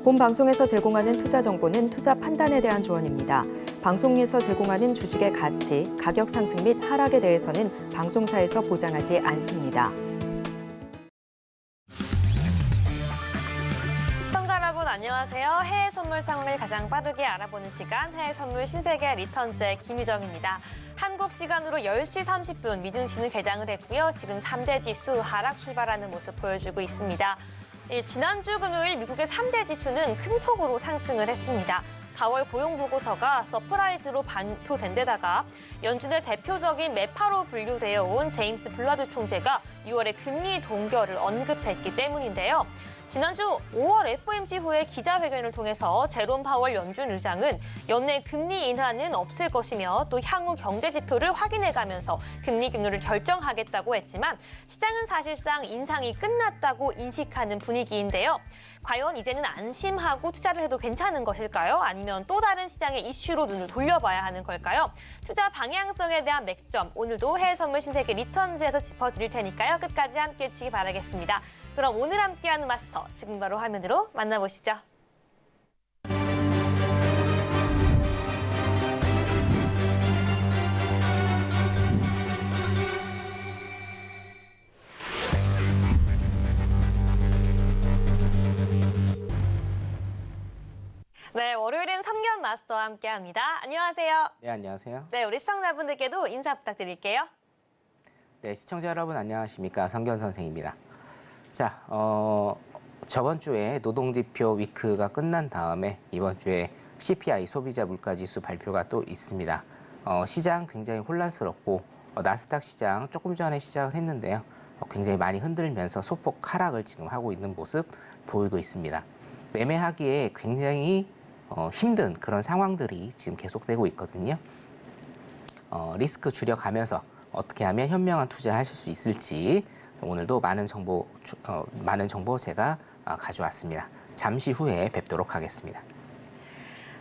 본 방송에서 제공하는 투자 정보는 투자 판단에 대한 조언입니다. 방송에서 제공하는 주식의 가치, 가격 상승 및 하락에 대해서는 방송사에서 보장하지 않습니다. 시청자 여러분 안녕하세요. 해외 선물 상황을 가장 빠르게 알아보는 시간 해외 선물 신세계 리턴즈의 김유정입니다. 한국 시간으로 10시 30분 미증시는 개장을 했고요. 지금 3대 지수 하락 출발하는 모습 보여주고 있습니다. 지난주 금요일 미국의 3대 지수는 큰 폭으로 상승을 했습니다. 4월 고용보고서가 서프라이즈로 발표된 데다가 연준의 대표적인 매파로 분류되어 온 제임스 블라드 총재가 6월에 금리 동결을 언급했기 때문인데요. 지난주 5월 FOMC 후에 기자회견을 통해서 제롬 파월 연준 의장은 연내 금리 인하는 없을 것이며 또 향후 경제 지표를 확인해가면서 금리 규모를 결정하겠다고 했지만 시장은 사실상 인상이 끝났다고 인식하는 분위기인데요. 과연 이제는 안심하고 투자를 해도 괜찮은 것일까요? 아니면 또 다른 시장의 이슈로 눈을 돌려봐야 하는 걸까요? 투자 방향성에 대한 맥점, 오늘도 해외 선물 신세계 리턴즈에서 짚어드릴 테니까요. 끝까지 함께해 주시기 바라겠습니다. 그럼 오늘 함께하는 마스터, 지금 바로 화면으로 만나보시죠. 네, 월요일엔 선견 마스터와 함께합니다. 안녕하세요. 네, 안녕하세요. 네, 우리 시청자분들께도 인사 부탁드릴게요. 네, 시청자 여러분 안녕하십니까? 성견 선생입니다. 자, 저번 주에 노동지표 위크가 끝난 다음에 이번 주에 CPI 소비자 물가지수 발표가 또 있습니다. 시장 굉장히 혼란스럽고 나스닥 시장 조금 전에 시작을 했는데요. 굉장히 많이 흔들면서 소폭 하락을 지금 하고 있는 모습 보이고 있습니다. 매매하기에 굉장히 힘든 그런 상황들이 지금 계속되고 있거든요. 리스크 줄여가면서 어떻게 하면 현명한 투자하실 수 있을지 오늘도 많은 정보 제가 가져왔습니다. 잠시 후에 뵙도록 하겠습니다.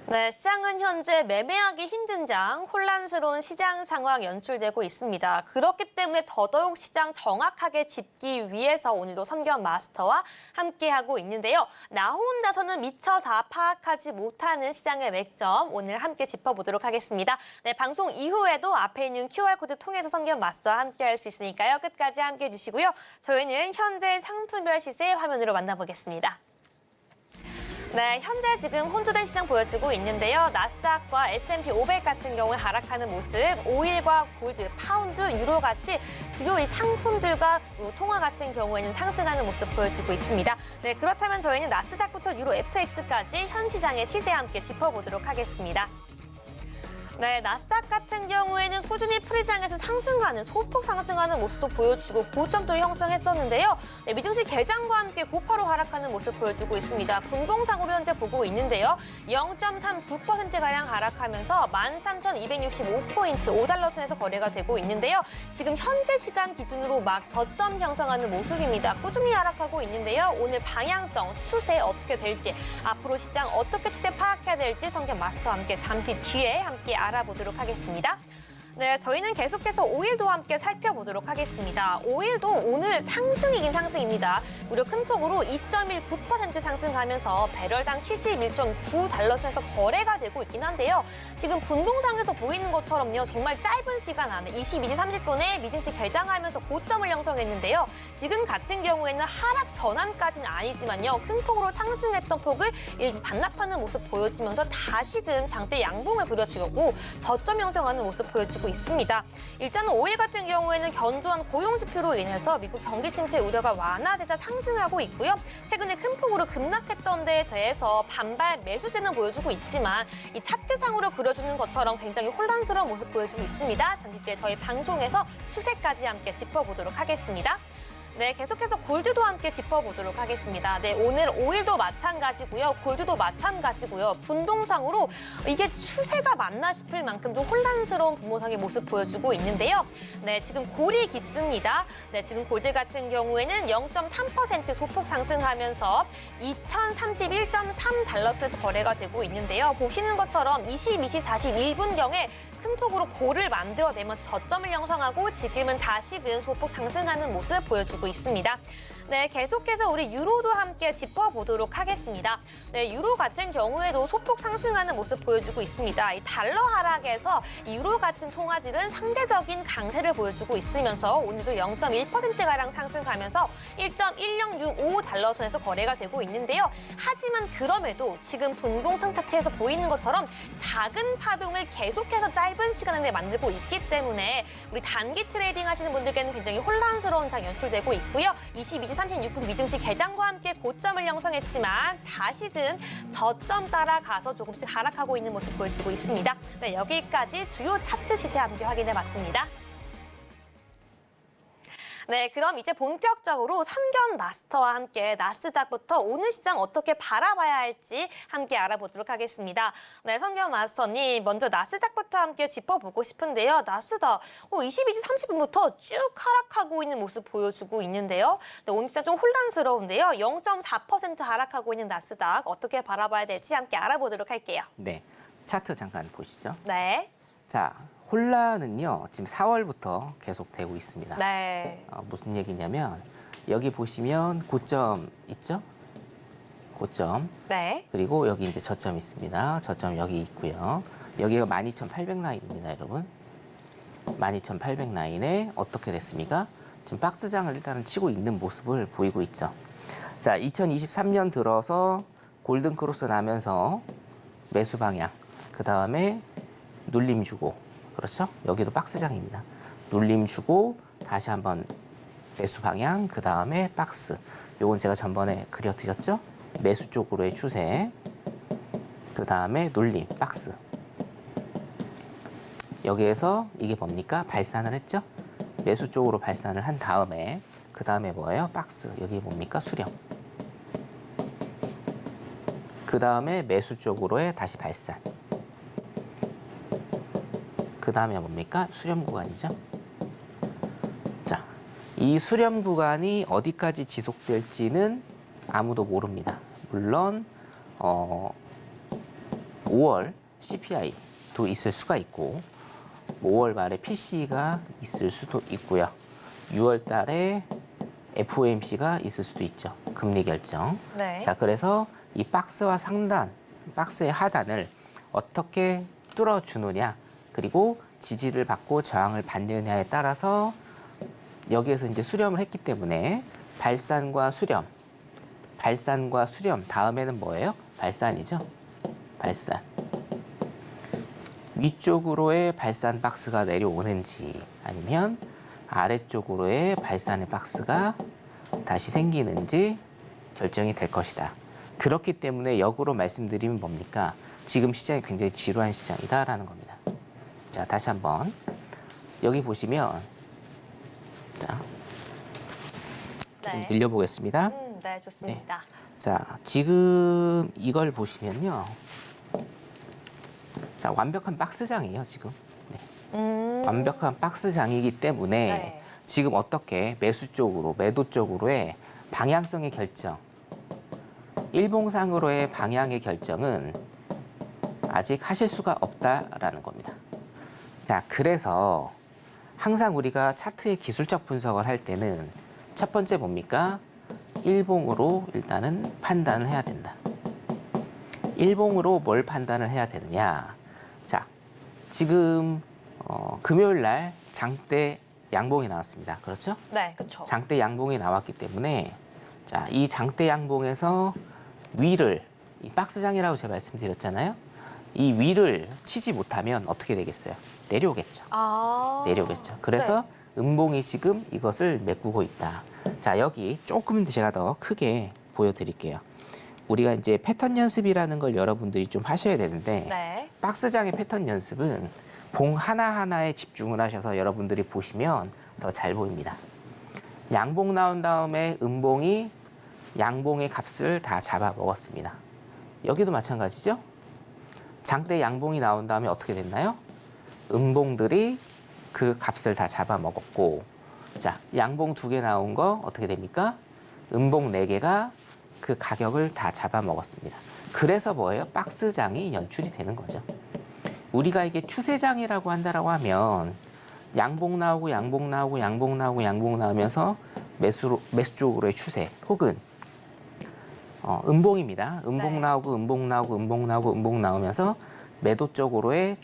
네, 시장은 현재 매매하기 힘든 장, 혼란스러운 시장 상황 연출되고 있습니다. 그렇기 때문에 더더욱 시장 정확하게 짚기 위해서 오늘도 선견 마스터와 함께하고 있는데요. 나 혼자서는 미처 다 파악하지 못하는 시장의 맥점, 오늘 함께 짚어보도록 하겠습니다. 네, 방송 이후에도 앞에 있는 QR코드 통해서 선견 마스터와 함께할 수 있으니까요. 끝까지 함께해 주시고요. 저희는 현재 상품별 시세 화면으로 만나보겠습니다. 네, 현재 지금 혼조된 시장 보여주고 있는데요. 나스닥과 S&P 500 같은 경우에 하락하는 모습, 오일과 골드, 파운드, 유로 같이 주요 이 상품들과 통화 같은 경우에는 상승하는 모습 보여주고 있습니다. 네, 그렇다면 저희는 나스닥부터 유로 FX까지 현 시장의 시세 함께 짚어보도록 하겠습니다. 네, 나스닥 같은 경우에는 꾸준히 프리장에서 상승하는, 소폭 상승하는 모습도 보여주고 고점도 형성했었는데요. 네, 미증시 개장과 함께 고파로 하락하는 모습 보여주고 있습니다. 분봉상으로 현재 보고 있는데요. 0.39%가량 하락하면서 13,265포인트, 5달러 선에서 거래가 되고 있는데요. 지금 현재 시간 기준으로 막 저점 형성하는 모습입니다. 꾸준히 하락하고 있는데요. 오늘 방향성, 추세 어떻게 될지, 앞으로 시장 어떻게 추세 파악해야 될지 선견 마스터와 함께 잠시 뒤에 함께 알아보도록 하겠습니다. 네, 저희는 계속해서 오일도 함께 살펴보도록 하겠습니다. 오일도 오늘 상승이긴 상승입니다. 무려 큰 폭으로 2.19% 상승하면서 배럴당 71.9달러 선에서 거래가 되고 있긴 한데요. 지금 분봉상에서 보이는 것처럼요. 정말 짧은 시간 안에 22시 30분에 미증시 개장하면서 고점을 형성했는데요. 지금 같은 경우에는 하락 전환까지는 아니지만요. 큰 폭으로 상승했던 폭을 반납하는 모습 보여주면서 다시금 장대 양봉을 그려주려고 저점 형성하는 모습 보여주고 있습니다. 일단은 오일 같은 경우에는 견조한 고용지표로 인해서 미국 경기 침체 우려가 완화되다 상승하고 있고요. 최근에 큰 폭으로 급락했던 데에 대해서 반발 매수세는 보여주고 있지만 이 차트상으로 그려주는 것처럼 굉장히 혼란스러운 모습 보여주고 있습니다. 잠시 뒤에 저희 방송에서 추세까지 함께 짚어보도록 하겠습니다. 네, 계속해서 골드도 함께 짚어보도록 하겠습니다. 네, 오늘 오일도 마찬가지고요. 골드도 마찬가지고요. 분봉상으로 이게 추세가 맞나 싶을 만큼 좀 혼란스러운 분봉상의 모습 보여주고 있는데요. 네, 지금 골이 깊습니다. 네, 지금 골드 같은 경우에는 0.3% 소폭 상승하면서 2,031.3달러 선에서 거래가 되고 있는데요. 보시는 것처럼 22시 41분경에 큰 폭으로 골을 만들어내면서 저점을 형성하고 지금은 다시금 소폭 상승하는 모습 보여주고 보여주고 있습니다. 네, 계속해서 우리 유로도 함께 짚어보도록 하겠습니다. 네, 유로 같은 경우에도 소폭 상승하는 모습 보여주고 있습니다. 이 달러 하락에서 이 유로 같은 통화들은 상대적인 강세를 보여주고 있으면서 오늘도 0.1%가량 상승하면서 1.1665 달러 선에서 거래가 되고 있는데요. 하지만 그럼에도 지금 분봉상 차트에서 보이는 것처럼 작은 파동을 계속해서 짧은 시간 내에 만들고 있기 때문에 우리 단기 트레이딩 하시는 분들께는 굉장히 혼란스러운 장 연출되고 있고요. 22시 36분 미증시 개장과 함께 고점을 형성했지만 다시금 저점 따라가서 조금씩 하락하고 있는 모습 보여주고 있습니다. 네, 여기까지 주요 차트 시세 함께 확인해봤습니다. 네, 그럼 이제 본격적으로 선견 마스터와 함께 나스닥부터 오늘 시장 어떻게 바라봐야 할지 함께 알아보도록 하겠습니다. 네, 선견 마스터님, 먼저 나스닥부터 함께 짚어보고 싶은데요. 나스닥 22시 30분부터 쭉 하락하고 있는 모습 보여주고 있는데요. 네, 오늘 시장 좀 혼란스러운데요. 0.4% 하락하고 있는 나스닥 어떻게 바라봐야 될지 함께 알아보도록 할게요. 네, 차트 잠깐 보시죠. 네. 자, 혼란은요, 지금 4월부터 계속되고 있습니다. 네. 무슨 얘기냐면 여기 보시면 고점 있죠? 고점. 네. 그리고 여기 이제 저점 있습니다. 저점 여기 있고요. 여기가 12,800 라인입니다, 여러분. 12,800 라인에 어떻게 됐습니까? 지금 박스장을 일단은 치고 있는 모습을 보이고 있죠. 자, 2023년 들어서 골든 크로스 나면서 매수 방향, 그 다음에 눌림 주고, 그렇죠? 여기도 박스장입니다. 눌림 주고 다시 한번 매수 방향, 그 다음에 박스. 요건 제가 전번에 그려드렸죠? 매수 쪽으로의 추세, 그 다음에 눌림, 박스. 여기에서 이게 뭡니까? 발산을 했죠? 매수 쪽으로 발산을 한 다음에 그 다음에 뭐예요? 박스. 여기 뭡니까? 수렴. 그 다음에 매수 쪽으로의 다시 발산. 그 다음에 뭡니까? 수렴 구간이죠. 자, 이 수렴 구간이 어디까지 지속될지는 아무도 모릅니다. 물론 5월 CPI도 있을 수가 있고 5월 말에 PC가 있을 수도 있고요. 6월 달에 FOMC가 있을 수도 있죠. 금리 결정. 네. 자, 그래서 이 박스와 상단, 박스의 하단을 어떻게 뚫어주느냐, 그리고 지지를 받고 저항을 받느냐에 따라서 여기에서 이제 수렴을 했기 때문에 발산과 수렴 다음에는 뭐예요? 발산이죠. 발산. 위쪽으로의 발산 박스가 내려오는지 아니면 아래쪽으로의 발산의 박스가 다시 생기는지 결정이 될 것이다. 그렇기 때문에 역으로 말씀드리면 뭡니까? 지금 시장이 굉장히 지루한 시장이다라는 겁니다. 자, 다시 한번 여기 보시면 자, 좀 네. 늘려보겠습니다. 네, 좋습니다. 자, 지금 이걸 보시면요. 자, 완벽한 박스장이에요, 지금. 네. 완벽한 박스장이기 때문에 네. 지금 어떻게 매수 쪽으로, 매도 쪽으로의 방향성의 결정, 일봉상으로의 방향의 결정은 아직 하실 수가 없다라는 겁니다. 자, 그래서 항상 우리가 차트의 기술적 분석을 할 때는 첫 번째 뭡니까? 일봉으로 일단은 판단을 해야 된다. 일봉으로 뭘 판단을 해야 되느냐? 자, 지금 금요일 날 장대 양봉이 나왔습니다. 그렇죠? 네, 그렇죠. 장대 양봉이 나왔기 때문에 자, 이 장대 양봉에서 위를 이 박스장이라고 제가 말씀드렸잖아요. 이 위를 치지 못하면 어떻게 되겠어요? 내려오겠죠. 내려오겠죠. 그래서 음봉이 지금 이것을 메꾸고 있다. 자, 여기 조금 제가 더 크게 보여드릴게요. 우리가 이제 패턴 연습이라는 걸 여러분들이 좀 하셔야 되는데 네. 박스장의 패턴 연습은 봉 하나하나에 집중을 하셔서 여러분들이 보시면 더 잘 보입니다. 양봉 나온 다음에 음봉이 양봉의 값을 다 잡아먹었습니다. 여기도 마찬가지죠. 장대 양봉이 나온 다음에 어떻게 됐나요? 음봉들이 그 값을 다 잡아먹었고, 자, 양봉 2개 나온 거 어떻게 됩니까? 음봉 4개가 그 가격을 다 잡아먹었습니다. 그래서 뭐예요? 박스장이 연출이 되는 거죠. 우리가 이게 추세장이라고 한다라고 하면 양봉 나오고 양봉 나오고 양봉 나오고 양봉 나오면서 매수 쪽으로의 추세 혹은 음봉입니다. 음봉 네. 나오고 음봉 나오고 음봉 나오고 음봉 나오면서 매도 쪽으로의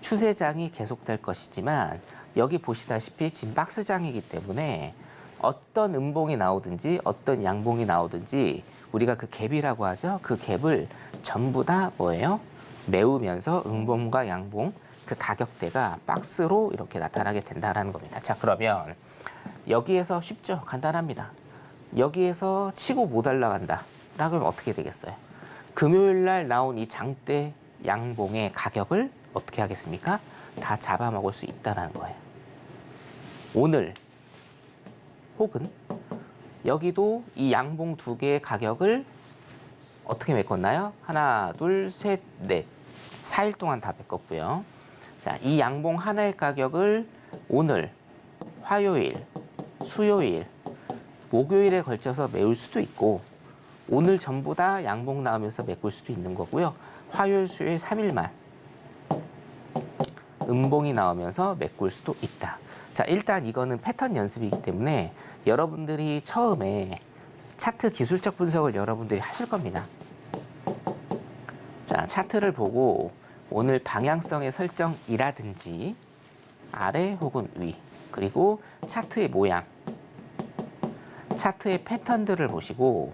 추세장이 계속될 것이지만 여기 보시다시피 지금 박스장이기 때문에 어떤 음봉이 나오든지 어떤 양봉이 나오든지 우리가 그 갭이라고 하죠. 그 갭을 전부 다 뭐예요? 메우면서 음봉과 양봉 그 가격대가 박스로 이렇게 나타나게 된다는 겁니다. 자, 그러면 여기에서 쉽죠? 간단합니다. 여기에서 치고 못 올라간다. 라고 하면 어떻게 되겠어요? 금요일 날 나온 이 장대 양봉의 가격을 어떻게 하겠습니까? 다 잡아먹을 수 있다는 거예요. 오늘 혹은 여기도 이 양봉 두 개의 가격을 어떻게 메꿨나요? 하나, 둘, 셋, 넷. 4일 동안 다 메꿨고요. 자, 이 양봉 하나의 가격을 오늘, 화요일, 수요일, 목요일에 걸쳐서 메울 수도 있고 오늘 전부 다 양봉 나오면서 메꿀 수도 있는 거고요. 화요일, 수요일 3일만 음봉이 나오면서 메꿀 수도 있다. 자, 일단 이거는 패턴 연습이기 때문에 여러분들이 처음에 차트 기술적 분석을 여러분들이 하실 겁니다. 자, 차트를 보고 오늘 방향성의 설정이라든지 아래 혹은 위 그리고 차트의 모양 차트의 패턴들을 보시고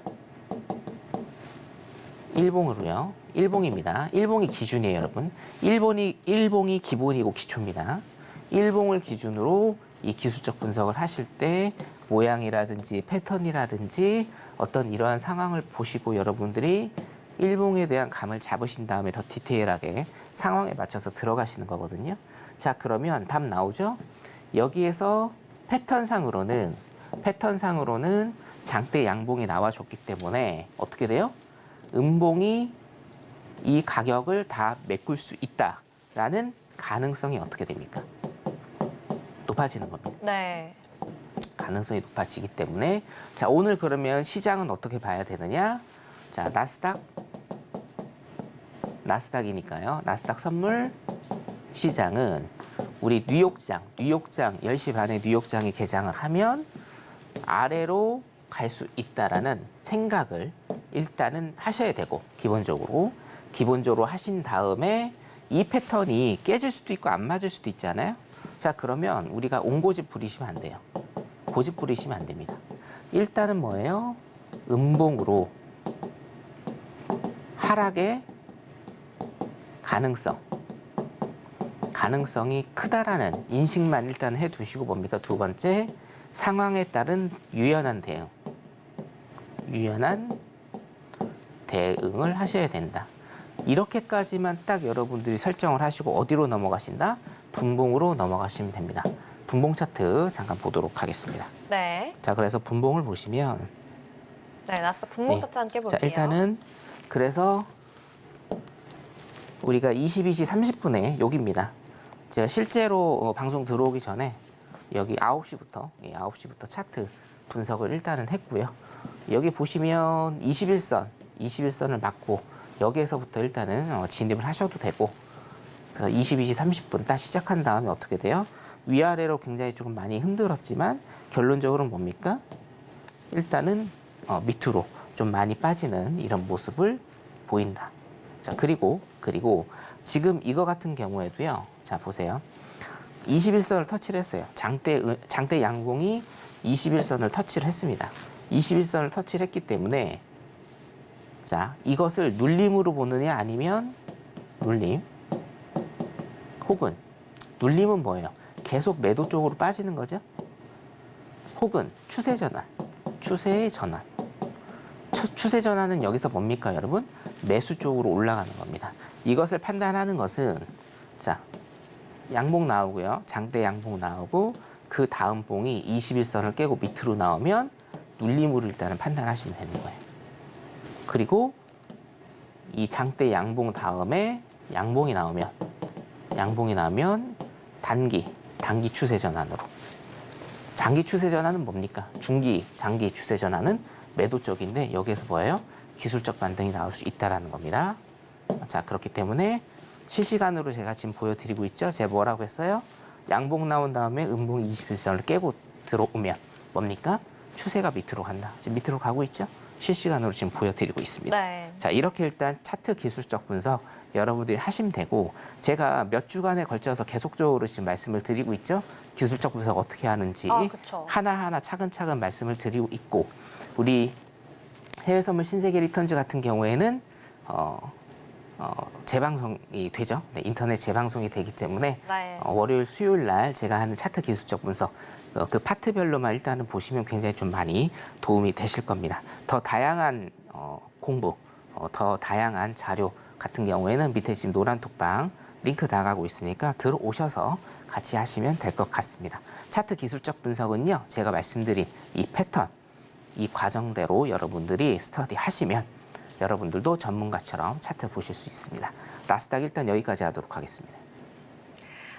일봉으로요. 일봉입니다. 일봉이 기준이에요, 여러분. 일봉이 기본이고 기초입니다. 일봉을 기준으로 이 기술적 분석을 하실 때 모양이라든지 패턴이라든지 어떤 이러한 상황을 보시고 여러분들이 일봉에 대한 감을 잡으신 다음에 더 디테일하게 상황에 맞춰서 들어가시는 거거든요. 자, 그러면 답 나오죠? 여기에서 패턴상으로는 장대 양봉이 나와줬기 때문에 어떻게 돼요? 음봉이 이 가격을 다 메꿀 수 있다라는 가능성이 어떻게 됩니까? 높아지는 겁니다. 네. 가능성이 높아지기 때문에 자, 오늘 그러면 시장은 어떻게 봐야 되느냐? 자, 나스닥이니까요. 나스닥 선물 시장은 우리 뉴욕장 10시 반에 뉴욕장이 개장을 하면 아래로 갈 수 있다라는 생각을 일단은 하셔야 되고 기본적으로 하신 다음에 이 패턴이 깨질 수도 있고 안 맞을 수도 있잖아요. 자, 그러면 우리가 옹고집 부리시면 안 돼요. 고집 부리시면 안 됩니다. 일단은 뭐예요? 음봉으로 하락의 가능성이 크다라는 인식만 일단 해두시고 뭡니까? 두 번째, 상황에 따른 유연한 대응을 하셔야 된다. 이렇게까지만 딱 여러분들이 설정을 하시고 어디로 넘어가신다? 분봉으로 넘어가시면 됩니다. 분봉 차트 잠깐 보도록 하겠습니다. 네. 자, 그래서 분봉을 보시면 네, 나스닥 분봉 차트 함께 볼게요. 자, 일단은 그래서 우리가 22시 30분에 여기입니다. 제가 실제로 방송 들어오기 전에 여기 9시부터 차트 분석을 일단은 했고요. 여기 보시면 21선을 맞고 여기에서부터 일단은 진입을 하셔도 되고 그래서 22시 30분 딱 시작한 다음에 어떻게 돼요? 위아래로 굉장히 조금 많이 흔들었지만 결론적으로는 뭡니까? 일단은 밑으로 좀 많이 빠지는 이런 모습을 보인다. 자, 그리고 지금 이거 같은 경우에도요. 자, 보세요. 21선을 터치를 했어요. 장대 양봉이 21선을 터치를 했습니다. 21선을 터치를 했기 때문에 자, 이것을 눌림으로 보느냐 아니면 눌림 혹은 눌림은 뭐예요? 계속 매도 쪽으로 빠지는 거죠. 혹은 추세 전환. 추세 전환은 여기서 뭡니까, 여러분? 매수 쪽으로 올라가는 겁니다. 이것을 판단하는 것은 자, 양봉 나오고요. 장대 양봉 나오고 그 다음 봉이 21선을 깨고 밑으로 나오면 눌림으로 일단은 판단하시면 되는 거예요. 그리고 이 장대 양봉 다음에 양봉이 나오면 단기 추세 전환으로. 장기 추세 전환은 뭡니까? 장기 추세 전환은 매도 쪽인데 여기에서 뭐예요? 기술적 반등이 나올 수 있다라는 겁니다. 자, 그렇기 때문에 실시간으로 제가 지금 보여드리고 있죠. 제가 뭐라고 했어요? 양봉 나온 다음에 음봉 21선을 깨고 들어오면 뭡니까? 추세가 밑으로 간다. 지금 밑으로 가고 있죠? 실시간으로 지금 보여드리고 있습니다. 네. 자, 이렇게 일단 차트 기술적 분석 여러분들이 하시면 되고, 제가 몇 주간에 걸쳐서 계속적으로 지금 말씀을 드리고 있죠. 기술적 분석 어떻게 하는지 그쵸. 하나하나 차근차근 말씀을 드리고 있고, 우리 해외 선물 신세계 리턴즈 같은 경우에는 재방송이 되죠. 네, 인터넷 재방송이 되기 때문에 네. 월요일, 수요일 날 제가 하는 차트 기술적 분석 그 파트별로만 일단은 보시면 굉장히 좀 많이 도움이 되실 겁니다. 더 다양한 공부, 더 다양한 자료 같은 경우에는 밑에 지금 노란 톡방 링크 나가고 있으니까 들어오셔서 같이 하시면 될 것 같습니다. 차트 기술적 분석은요, 제가 말씀드린 이 패턴, 이 과정대로 여러분들이 스터디 하시면 여러분들도 전문가처럼 차트 보실 수 있습니다. 나스닥 일단 여기까지 하도록 하겠습니다.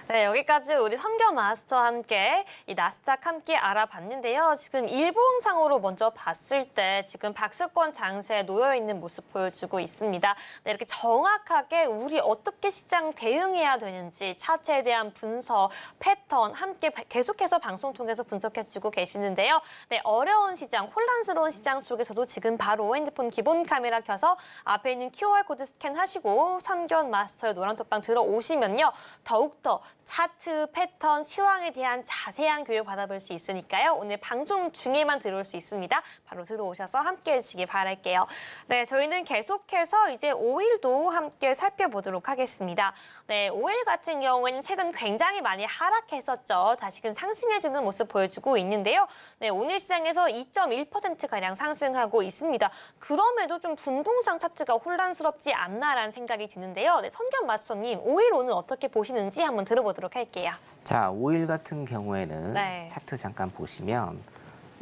네, 여기까지 우리 선겨 마스터와 함께 이 나스닥 함께 알아봤는데요. 지금 일봉상으로 먼저 봤을 때 지금 박스권 장세에 놓여 있는 모습 보여주고 있습니다. 네, 이렇게 정확하게 우리 어떻게 시장 대응해야 되는지 차트에 대한 분석, 패턴 함께 계속해서 방송 통해서 분석해주고 계시는데요. 네, 어려운 시장, 혼란스러운 시장 속에서도 지금 바로 핸드폰 기본 카메라 켜서 앞에 있는 QR코드 스캔하시고 선견 마스터의 노란톡방 들어오시면요. 더욱더 차트, 패턴, 시황에 대한 자세한 교육 받아볼 수 있으니까요. 오늘 방송 중에만 들어올 수 있습니다. 바로 들어오셔서 함께해 주시기 바랄게요. 네, 저희는 계속해서 이제 5일도 함께 살펴보도록 하겠습니다. 네, 5일 같은 경우에는 최근 굉장히 많이 하락했었죠. 다시금 상승해주는 모습 보여주고 있는데요. 네, 오늘 시장에서 2.1%가량 상승하고 있습니다. 그럼에도 좀 분동상 차트가 혼란스럽지 않나라는 생각이 드는데요. 네, 선견 마스터님, 5일 오늘 어떻게 보시는지 한번 들어보도록 할게요. 자, 5일 같은 경우에는 네. 차트 잠깐 보시면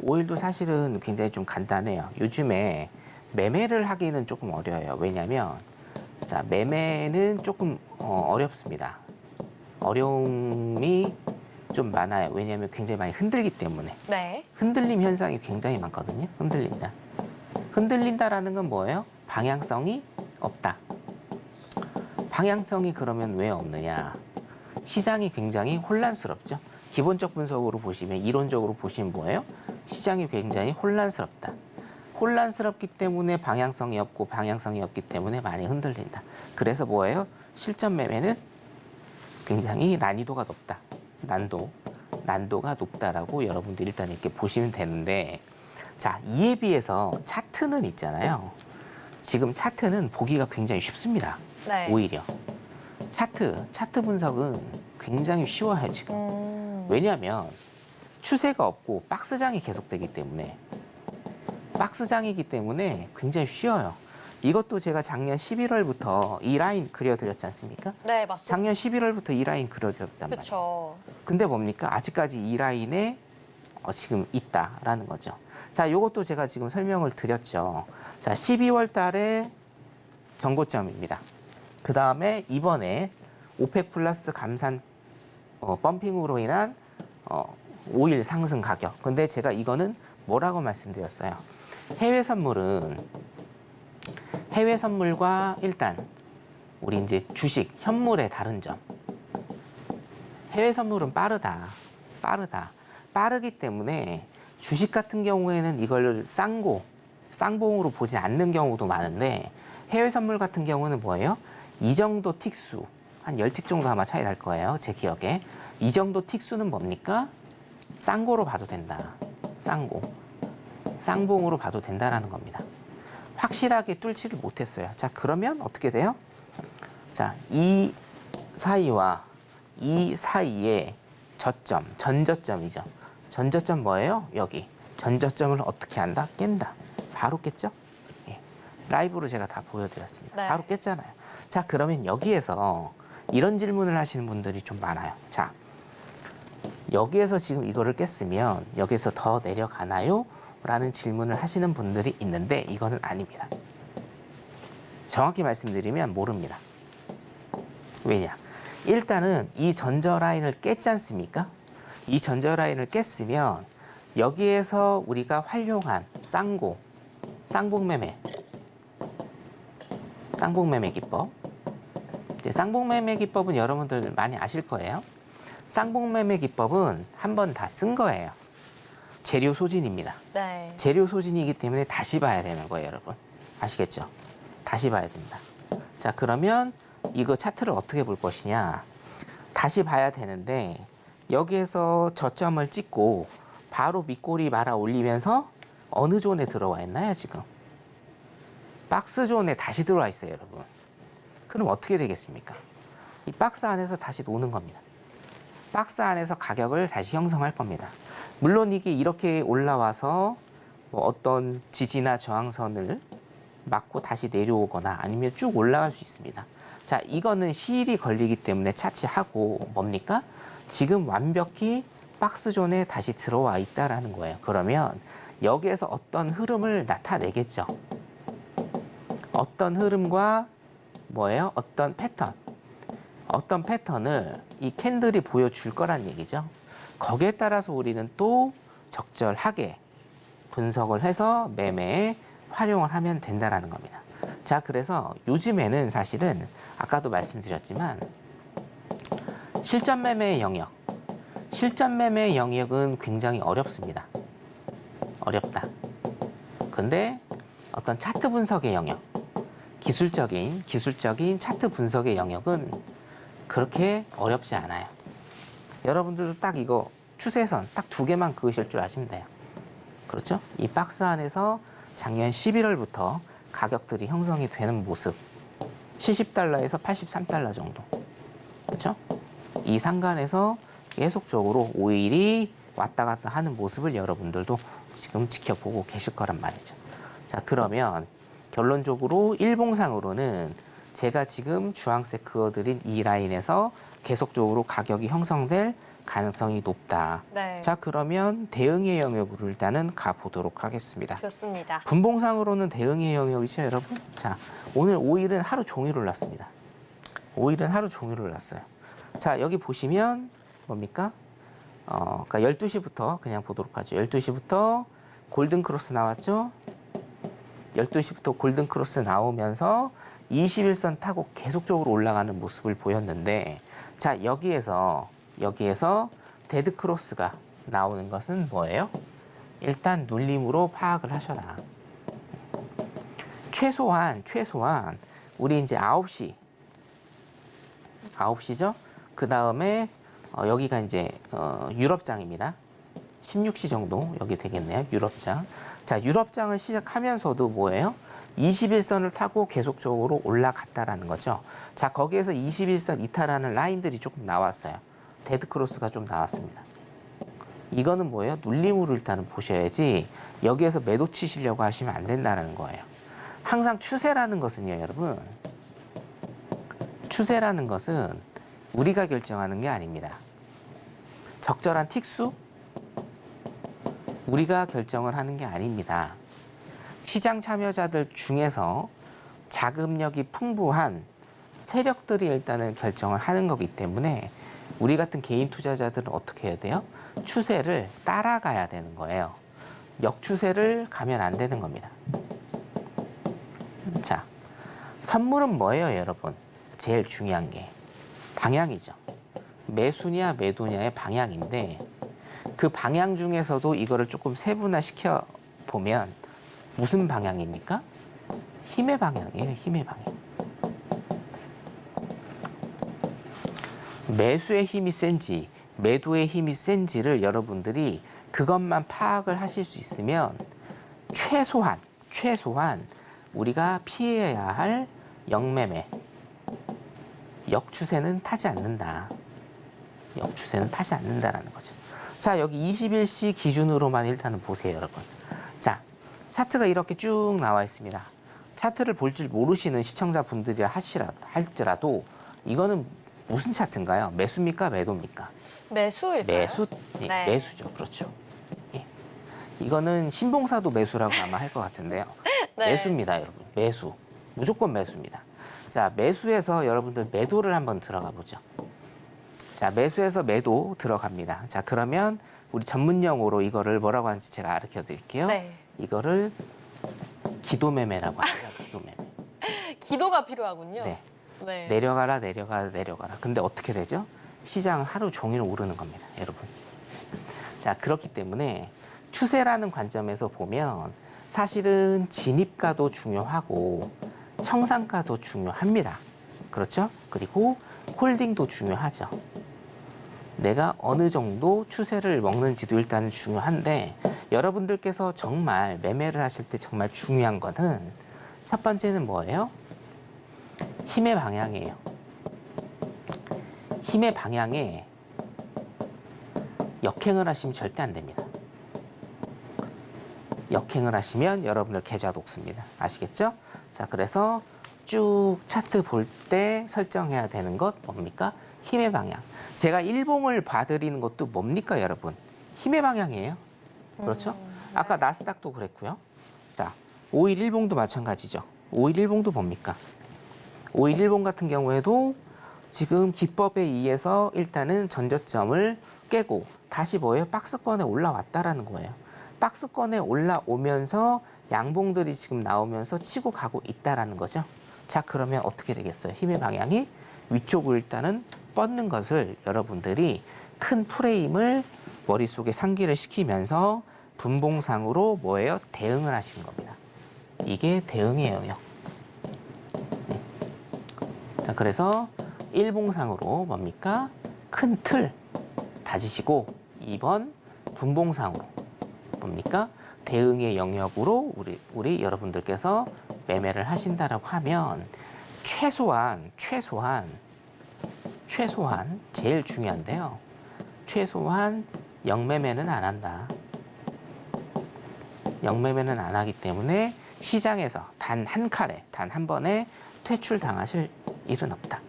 5일도 사실은 굉장히 좀 간단해요. 요즘에 매매를 하기는 조금 어려워요. 왜냐하면 자, 매매는 조금 어렵습니다. 어려움이 좀 많아요. 왜냐하면 굉장히 많이 흔들기 때문에. 네. 흔들림 현상이 굉장히 많거든요. 흔들린다. 흔들린다라는 건 뭐예요? 방향성이 없다. 방향성이 그러면 왜 없느냐? 시장이 굉장히 혼란스럽죠. 기본적 분석으로 보시면, 이론적으로 보시면 뭐예요? 시장이 굉장히 혼란스럽다. 혼란스럽기 때문에 방향성이 없고, 방향성이 없기 때문에 많이 흔들린다. 그래서 실전 매매는 굉장히 난이도가 높다. 난도가 높다라고 여러분들이 일단 이렇게 보시면 되는데, 자, 이에 비해서 차트는 있잖아요. 지금 차트는 보기가 굉장히 쉽습니다. 네. 오히려. 차트 분석은 굉장히 쉬워요, 지금. 왜냐하면 추세가 없고 박스장이 계속되기 때문에, 박스장이기 때문에 굉장히 쉬워요. 이것도 제가 작년 11월부터 이 라인 그려드렸지 않습니까? 네, 맞습니다. 작년 11월부터 이 라인 그려드렸단 말이에요. 그렇죠. 근데 뭡니까? 아직까지 이 라인에 지금 있다라는 거죠. 자, 이것도 제가 지금 설명을 드렸죠. 자, 12월 달에 전고점입니다. 그 다음에 이번에 오펙 플러스 감산 펌핑으로 인한 5일 상승 가격. 근데 제가 이거는 뭐라고 말씀드렸어요? 해외 선물과 일단 우리 이제 주식, 현물의 다른 점. 해외 선물은 빠르기 때문에 주식 같은 경우에는 이걸 쌍봉으로 보지 않는 경우도 많은데, 해외 선물 같은 경우는 뭐예요? 이 정도 틱수, 한 10틱 정도 아마 차이 날 거예요. 제 기억에. 이 정도 틱수는 뭡니까? 쌍고로 봐도 된다. 쌍봉으로 봐도 된다라는 겁니다. 확실하게 뚫지를 못했어요. 자, 그러면 어떻게 돼요? 자, 이 사이와 이 사이에 저점, 전저점이죠. 전저점 뭐예요? 여기. 전저점을 어떻게 한다? 깬다. 바로 깼죠? 예. 라이브로 제가 다 보여드렸습니다. 네. 바로 깼잖아요. 자, 그러면 여기에서 이런 질문을 하시는 분들이 좀 많아요. 자, 여기에서 지금 이거를 깼으면 여기서 더 내려가나요? 라는 질문을 하시는 분들이 있는데, 이거는 아닙니다. 정확히 말씀드리면 모릅니다. 왜냐? 일단은 이 전저 라인을 깼지 않습니까? 이 전저 라인을 깼으면 여기에서 우리가 활용한 쌍봉 매매 기법. 이제 쌍봉 매매 기법은 여러분들 많이 아실 거예요. 쌍봉 매매 기법은 한 번 다 쓴 거예요. 재료 소진입니다. 네. 재료 소진이기 때문에 다시 봐야 되는 거예요, 여러분. 아시겠죠? 다시 봐야 된다. 자, 그러면 이거 차트를 어떻게 볼 것이냐. 다시 봐야 되는데 여기에서 저점을 찍고 바로 밑꼬리 말아 올리면서 어느 존에 들어와 있나요, 지금? 박스 존에 다시 들어와 있어요, 여러분. 그럼 어떻게 되겠습니까? 이 박스 안에서 다시 노는 겁니다. 박스 안에서 가격을 다시 형성할 겁니다. 물론 이게 이렇게 올라와서 뭐 어떤 지지나 저항선을 맞고 다시 내려오거나 아니면 쭉 올라갈 수 있습니다. 자, 이거는 시일이 걸리기 때문에 차치하고 뭡니까? 지금 완벽히 박스존에 다시 들어와 있다라는 거예요. 그러면 여기에서 어떤 흐름을 나타내겠죠. 어떤 흐름과 뭐예요? 어떤 패턴. 어떤 패턴을 이 캔들이 보여줄 거란 얘기죠. 거기에 따라서 우리는 또 적절하게 분석을 해서 매매에 활용을 하면 된다는 겁니다. 자, 그래서 요즘에는 사실은 아까도 말씀드렸지만 실전 매매의 영역, 실전 매매의 영역은 굉장히 어렵습니다. 어렵다. 근데 어떤 차트 분석의 영역, 기술적인 차트 분석의 영역은 그렇게 어렵지 않아요. 여러분들도 딱 이거 추세선 딱 2개만 그으실 줄 아시면 돼요. 그렇죠? 이 박스 안에서 작년 11월부터 가격들이 형성이 되는 모습, 70달러에서 83달러 정도. 그렇죠? 이 상간에서 계속적으로 오일이 왔다 갔다 하는 모습을 여러분들도 지금 지켜보고 계실 거란 말이죠. 자, 그러면 결론적으로 일봉상으로는 제가 지금 주황색 그어드린 이 라인에서 계속적으로 가격이 형성될 가능성이 높다. 네. 자, 그러면 대응의 영역으로 일단은 가보도록 하겠습니다. 좋습니다. 분봉상으로는 대응의 영역이죠, 여러분. 자, 오늘 오일은 하루 종일 올랐습니다. 오일은 하루 종일 올랐어요. 자, 여기 보시면 뭡니까? 그러니까 12시부터 그냥 보도록 하죠. 12시부터 골든 크로스 나왔죠? 12시부터 골든 크로스 나오면서 21선 타고 계속적으로 올라가는 모습을 보였는데, 자, 여기에서 데드 크로스가 나오는 것은 뭐예요? 일단 눌림으로 파악을 하셔라. 최소한 우리 이제 9시죠? 그 다음에 여기가 이제 유럽장입니다. 16시 정도 여기 되겠네요. 유럽장. 자, 유럽장을 시작하면서도 뭐예요? 21선을 타고 계속적으로 올라갔다라는 거죠. 자, 거기에서 21선 이탈하는 라인들이 조금 나왔어요. 데드 크로스가 좀 나왔습니다. 이거는 뭐예요? 눌림으로 일단은 보셔야지 여기에서 매도 치시려고 하시면 안 된다는 거예요. 항상 추세라는 것은요, 여러분. 추세라는 것은 우리가 결정하는 게 아닙니다. 적절한 틱수? 우리가 결정을 하는 게 아닙니다. 시장 참여자들 중에서 자금력이 풍부한 세력들이 일단은 결정을 하는 거기 때문에 우리 같은 개인 투자자들은 어떻게 해야 돼요? 추세를 따라가야 되는 거예요. 역추세를 가면 안 되는 겁니다. 자, 선물은 뭐예요, 여러분? 제일 중요한 게 방향이죠. 매수냐 매도냐의 방향인데 그 방향 중에서도 이거를 조금 세분화시켜 보면 무슨 방향입니까? 힘의 방향이에요. 힘의 방향. 매수의 힘이 센지 매도의 힘이 센지를 여러분들이 그것만 파악을 하실 수 있으면 최소한 우리가 피해야 할 역매매, 역추세는 타지 않는다. 역추세는 타지 않는다라는 거죠. 자, 여기 21시 기준으로만 일단은 보세요, 여러분. 자, 차트가 이렇게 쭉 나와 있습니다. 차트를 볼 줄 모르시는 시청자분들이 할지라도 이거는 무슨 차트인가요? 매수입니까? 매도입니까? 매수일까요? 매수, 예, 네. 매수죠. 그렇죠. 예. 이거는 신봉사도 매수라고 아마 할 것 같은데요. 네. 매수입니다, 여러분. 매수. 무조건 매수입니다. 자, 매수해서 여러분들 매도를 한번 들어가 보죠. 자, 매수해서 매도 들어갑니다. 자, 그러면 우리 전문 용어로 이거를 뭐라고 하는지 제가 가르쳐 드릴게요. 네. 이거를 기도매매라고 합니다. 기도매매. 기도가 필요하군요. 네. 네. 내려가라. 근데 어떻게 되죠? 시장은 하루 종일 오르는 겁니다, 여러분. 자, 그렇기 때문에 추세라는 관점에서 보면 사실은 진입가도 중요하고 청산가도 중요합니다. 그렇죠? 그리고 홀딩도 중요하죠. 내가 어느 정도 추세를 먹는지도 일단은 중요한데 여러분들께서 정말 매매를 하실 때 정말 중요한 거는 첫 번째는 뭐예요? 힘의 방향이에요. 힘의 방향에 역행을 하시면 절대 안 됩니다. 역행을 하시면 여러분들 계좌 녹습니다. 아시겠죠? 자, 그래서 쭉 차트 볼 때 설정해야 되는 것 뭡니까? 힘의 방향. 제가 일봉을 봐드리는 것도 뭡니까, 여러분? 힘의 방향이에요. 그렇죠? 아까 나스닥도 그랬고요. 자, 5일 일봉도 마찬가지죠. 5일 일봉도 뭡니까? 5일 일봉 같은 경우에도 지금 기법에 의해서 일단은 전저점을 깨고 다시 뭐예요? 박스권에 올라왔다라는 거예요. 박스권에 올라오면서 양봉들이 지금 나오면서 치고 가고 있다라는 거죠. 자, 그러면 어떻게 되겠어요? 힘의 방향이 위쪽으로 일단은 뻗는 것을 여러분들이 큰 프레임을 머릿속에 상기를 시키면서 분봉상으로 뭐예요? 대응을 하시는 겁니다. 이게 대응이에요. 자, 그래서 일봉상으로 뭡니까? 큰 틀 다지시고 2번 분봉상으로 뭡니까? 대응의 영역으로 우리 여러분들께서 매매를 하신다라고 하면 최소한 제일 중요한데요. 최소한 영매매는 안 한다. 영매매는 안 하기 때문에 시장에서 단 한 칼에, 단 한 번에 퇴출 당하실 일은 없다.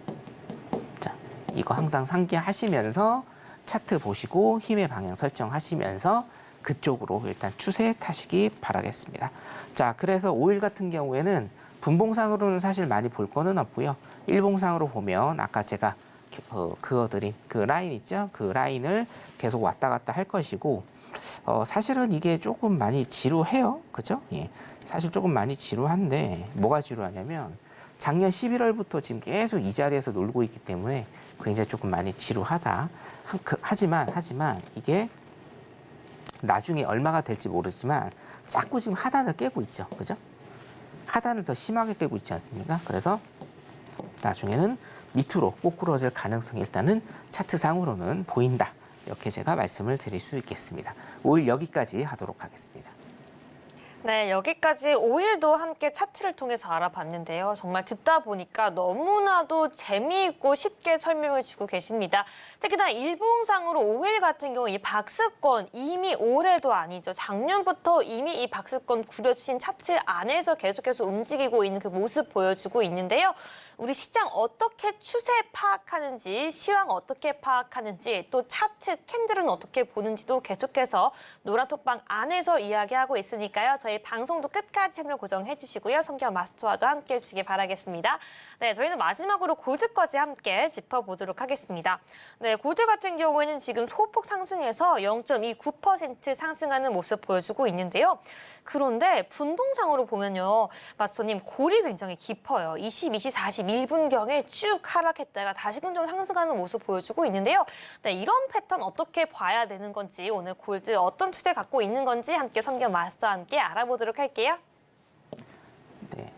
자, 이거 항상 상기하시면서 차트 보시고 힘의 방향 설정하시면서 그쪽으로 일단 추세 타시기 바라겠습니다. 자, 그래서 5일 같은 경우에는 분봉상으로는 사실 많이 볼 거는 없고요. 일봉상으로 보면 아까 제가 그어드린 그 라인 있죠? 그 라인을 계속 왔다 갔다 할 것이고 사실은 이게 조금 많이 지루해요. 그죠? 예. 사실 조금 많이 지루한데 뭐가 지루하냐면 작년 11월부터 지금 계속 이 자리에서 놀고 있기 때문에 굉장히 조금 많이 지루하다. 하지만 이게 나중에 얼마가 될지 모르지만 자꾸 지금 하단을 깨고 있죠. 그죠? 하단을 더 심하게 깨고 있지 않습니까? 그래서 나중에는 밑으로 꼬꾸러질 가능성이 일단은 차트상으로는 보인다. 이렇게 제가 말씀을 드릴 수 있겠습니다. 5일 여기까지 하도록 하겠습니다. 네, 여기까지 5일도 함께 차트를 통해서 알아봤는데요. 정말 듣다 보니까 너무나도 재미있고 쉽게 설명해 주고 계십니다. 특히나 일봉상으로 5일 같은 경우 이 박스권 이미 올해도 아니죠. 작년부터 이미 이 박스권 구려주신 차트 안에서 계속해서 움직이고 있는 그 모습 보여주고 있는데요. 우리 시장 어떻게 추세 파악하는지, 시황 어떻게 파악하는지, 또 차트 캔들은 어떻게 보는지도 계속해서 노란톡방 안에서 이야기하고 있으니까요. 저희 방송도 끝까지 채널 고정해 주시고요. 성경 마스터와도 함께 해주시기 바라겠습니다. 네, 저희는 마지막으로 골드까지 함께 짚어보도록 하겠습니다. 네, 골드 같은 경우에는 지금 소폭 상승해서 0.29% 상승하는 모습 보여주고 있는데요. 그런데 분봉상으로 보면요. 마스터님, 골이 굉장히 깊어요. 22시 41분경에 쭉 하락했다가 다시금 좀 상승하는 모습 보여주고 있는데요. 네, 이런 패턴 어떻게 봐야 되는 건지, 오늘 골드 어떤 추세 갖고 있는 건지 함께 성경 마스터와 함께 알아보도록 할게요. 네,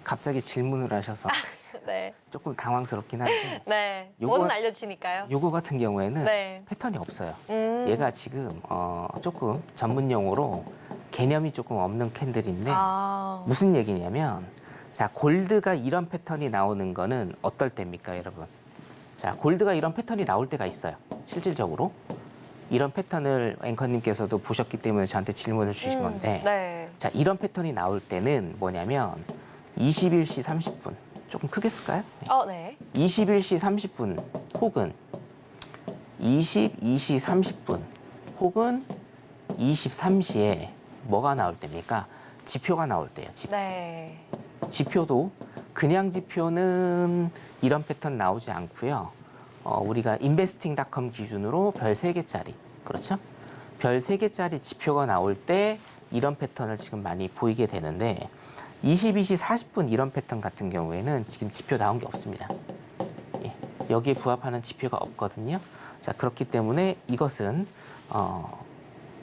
갑자기 질문을 하셔서 네. 조금 당황스럽긴 한데 네. 요거- 뭐든 알려주니까요. 요거 같은 경우에는 네. 패턴이 없어요. 음. 얘가 지금 조금 전문 용어로 개념이 조금 없는 캔들인데 아. 무슨 얘기냐면 자, 골드가 이런 패턴이 나오는 거는 어떨 때입니까, 여러분? 자, 골드가 이런 패턴이 나올 때가 있어요. 실질적으로. 이런 패턴을 앵커님께서도 보셨기 때문에 저한테 질문을 주신 건데 네. 자, 이런 패턴이 나올 때는 뭐냐면 21시 30분. 조금 크게 쓸까요? 네. 21시 30분 혹은 22시 30분 혹은 23시에 뭐가 나올 때입니까? 지표가 나올 때예요. 네. 지표도 그냥 지표는 이런 패턴 나오지 않고요. 우리가 인베스팅닷컴 기준으로 별 3개짜리, 그렇죠? 별 3개짜리 지표가 나올 때 이런 패턴을 지금 많이 보이게 되는데 22시 40분 이런 패턴 같은 경우에는 지금 지표 나온 게 없습니다. 예, 여기에 부합하는 지표가 없거든요. 자, 그렇기 때문에 이것은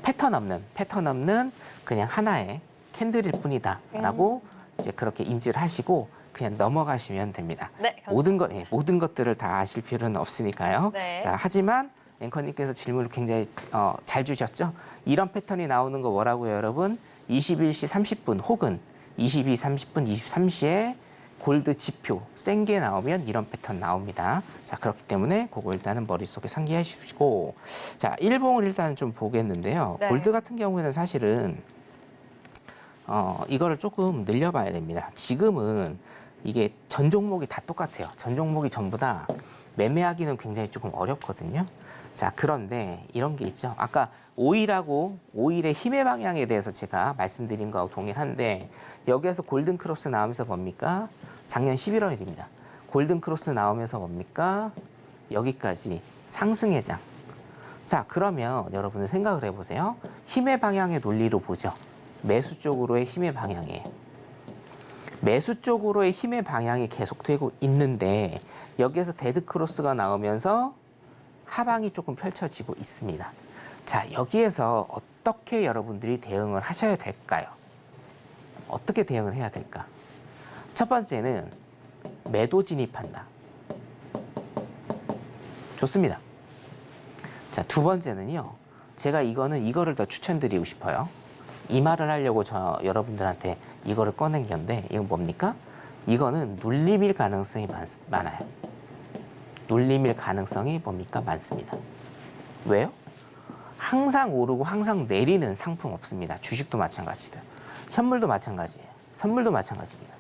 패턴 없는 그냥 하나의 캔들일 뿐이다라고 이제 그렇게 인지를 하시고 그냥 넘어가시면 됩니다. 네, 감사합니다. 모든 것들을 다 아실 필요는 없으니까요. 네. 자, 하지만 앵커님께서 질문을 굉장히 잘 주셨죠. 이런 패턴이 나오는 거 뭐라고요, 여러분? 21시 30분 혹은 22, 30분, 23시에 골드 지표 센 게 나오면 이런 패턴 나옵니다. 자, 그렇기 때문에 그거 일단은 머릿속에 상기하시고 자, 일봉을 일단 좀 보겠는데요. 네. 골드 같은 경우에는 사실은 이거를 조금 늘려봐야 됩니다. 지금은 이게 전 종목이 다 똑같아요. 전 종목이 전부 다 매매하기는 굉장히 조금 어렵거든요. 자, 그런데 이런 게 있죠. 아까 오일의 힘의 방향에 대해서 제가 말씀드린 거하고 동일한데 여기에서 골든 크로스 나오면서 뭡니까? 작년 11월입니다. 골든 크로스 나오면서 뭡니까? 여기까지 상승의 장. 자, 그러면 여러분들 생각을 해보세요. 힘의 방향의 논리로 보죠. 매수 쪽으로의 힘의 방향이에요. 매수 쪽으로의 힘의 방향이 계속되고 있는데 여기에서 데드 크로스가 나오면서 하방이 조금 펼쳐지고 있습니다. 자, 여기에서 어떻게 여러분들이 대응을 하셔야 될까요? 어떻게 대응을 해야 될까? 첫 번째는 매도 진입한다. 좋습니다. 자, 두 번째는요. 제가 이거를 더 추천드리고 싶어요. 이 말을 하려고 여러분들한테 이거를 꺼낸 건데 이건 뭡니까? 이거는 눌림일 가능성이 많아요. 눌림일 가능성이 뭡니까? 많습니다. 왜요? 항상 오르고 항상 내리는 상품 없습니다. 주식도 마찬가지다. 현물도 마찬가지예요. 선물도 마찬가지입니다.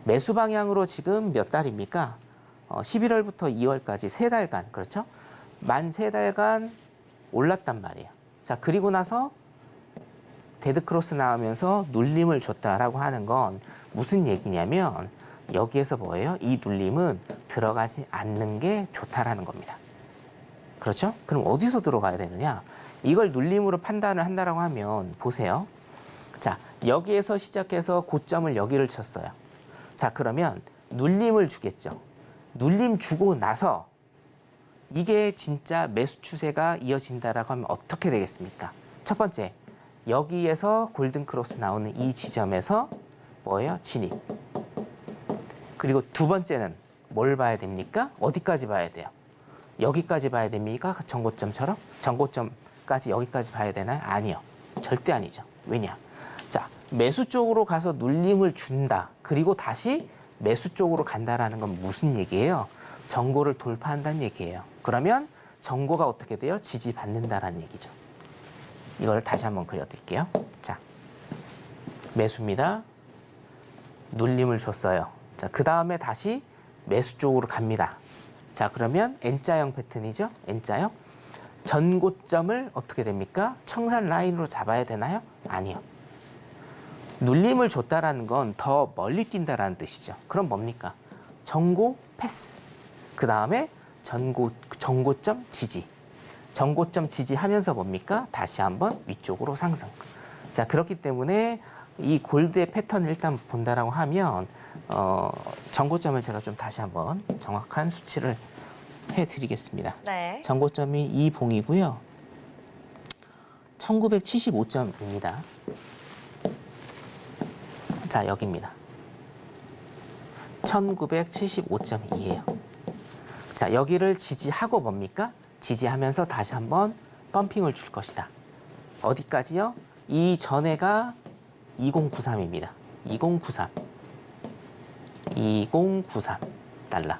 매수 방향으로 지금 몇 달입니까? 11월부터 2월까지 3달간, 그렇죠? 만 3달간 올랐단 말이에요. 자, 그리고 나서 데드크로스 나오면서 눌림을 줬다라고 하는 건 무슨 얘기냐면 여기에서 뭐예요? 이 눌림은 들어가지 않는 게 좋다라는 겁니다. 그렇죠? 그럼 어디서 들어가야 되느냐? 이걸 눌림으로 판단을 한다라고 하면 보세요. 자, 여기에서 시작해서 고점을 여기를 쳤어요. 자, 그러면 눌림을 주겠죠. 눌림 주고 나서 이게 진짜 매수 추세가 이어진다라고 하면 어떻게 되겠습니까? 첫 번째, 여기에서 골든크로스 나오는 이 지점에서 뭐예요? 진입. 그리고 두 번째는 뭘 봐야 됩니까? 어디까지 봐야 돼요? 여기까지 봐야 됩니까? 전고점처럼? 전고점까지 여기까지 봐야 되나요? 아니요. 절대 아니죠. 왜냐? 자, 매수 쪽으로 가서 눌림을 준다. 그리고 다시 매수 쪽으로 간다라는 건 무슨 얘기예요? 전고를 돌파한다는 얘기예요. 그러면 전고가 어떻게 돼요? 지지받는다라는 얘기죠. 이걸 다시 한번 그려드릴게요. 자, 매수입니다. 눌림을 줬어요. 자, 그 다음에 다시 매수 쪽으로 갑니다. 자, 그러면 N자형 패턴이죠? N자형. 전고점을 어떻게 됩니까? 청산 라인으로 잡아야 되나요? 아니요. 눌림을 줬다라는 건 더 멀리 뛴다라는 뜻이죠. 그럼 뭡니까? 전고 패스. 그 다음에 전고점 지지. 전고점 지지하면서 뭡니까? 다시 한번 위쪽으로 상승. 자, 그렇기 때문에 이 골드의 패턴을 일단 본다라고 하면 전고점을 제가 좀 다시 한번 정확한 수치를 해드리겠습니다. 네. 전고점이 이 봉이고요. 1975점입니다. 자, 여기입니다. 1975.2예요. 자, 여기를 지지하고 뭡니까? 지지하면서 다시 한번 펌핑을 줄 것이다. 어디까지요? 이 전에가 2093입니다. 2093 달러.